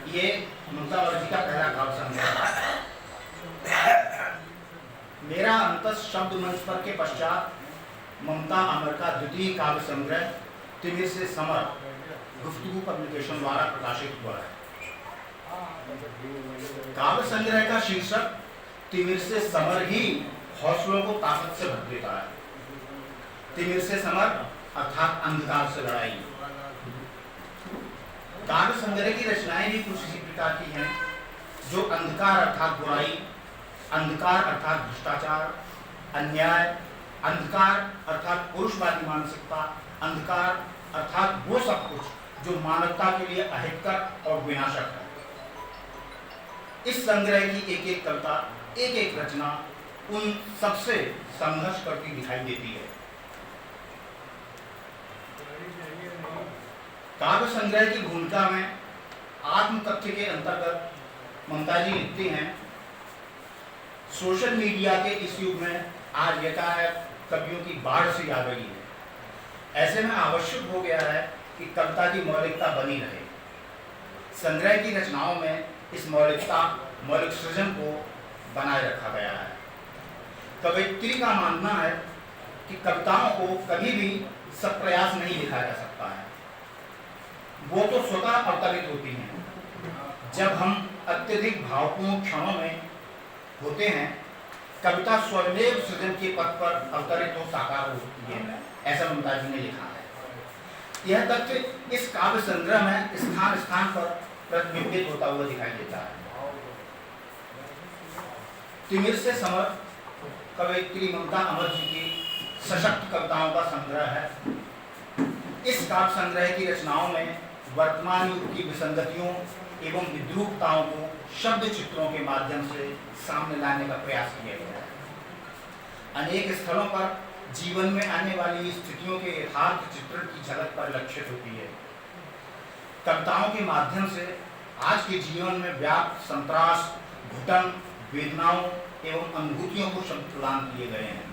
ये ममता वर्जी का पहला काव्य संग्रह। मेरा अंतस शब्द मंच पर के पश्चात ममता अमर का द्वितीय काव्य संग्रह तिमिर से समर गुफ्तगू पब्लिकेशन द्वारा प्रकाशित हुआ है। काव्य संग्रह का शीर्षक तिमिर से समर ही हौसलों को ताकत से भर देता है। तिमिर से समर अर्थात अंधकार से लड़ाई। काव्य संग्रह की रचनाएं भी कुछ इसी प्रकार की हैं, जो अंधकार अर्थात बुराई, अंधकार अर्थात भ्रष्टाचार, अन्याय, अंधकार अर्थात पुरुषवादी मानसिकता, अंधकार अर्थात वो सब कुछ जो मानवता के लिए अहितकर और विनाशक है। इस संग्रह की एक एक कविता, एक एक रचना उन सबसे संघर्ष करती दिखाई देती है। काव्य संग्रह की भूमिका में आत्म तथ्य के अंतर्गत ममता जी लिखती हैं, सोशल मीडिया के इस युग में आज एकाएक कवियों की बाढ़ सी आ गई है। ऐसे में आवश्यक हो गया है कि कविता की मौलिकता बनी रहे। संग्रह की रचनाओं में इस मौलिक सृजन को बनाए रखा गया है। कवयित्री का मानना है कि कविताओं को कभी भी सप्रयास नहीं लिखा जा सकता है, वो तो स्वतः अवतरित होती हैं। जब हम अत्यधिक भावपूर्ण क्षणों में होते हैं, कविता स्वयं सृजन के पथ पर अवतरित हो साकार होती है, ऐसा ममता जी ने लिखा है। यह तथ्य इस काव्य संग्रह में स्थान स्थान पर प्रतिबिंबित होता हुआ दिखाई देता है। तिमिर से समर कवयित्री ममता अमर जी की सशक्त कविताओं का संग्रह है। इस काव्य संग्रह की रचनाओं में वर्तमान युग की विसंगतियों एवं विद्रूपताओं को शब्द चित्रों के माध्यम से सामने लाने का प्रयास किया गया है। अनेक स्थलों पर जीवन में आने वाली स्थितियों के यथार्थ चित्रण की झलक परिलक्षित होती है। कविताओं के माध्यम से आज के जीवन में व्याप्त संत्रास, घुटन, वेदनाओं एवं अनुभूतियों को शब्द प्रदान किए गए हैं।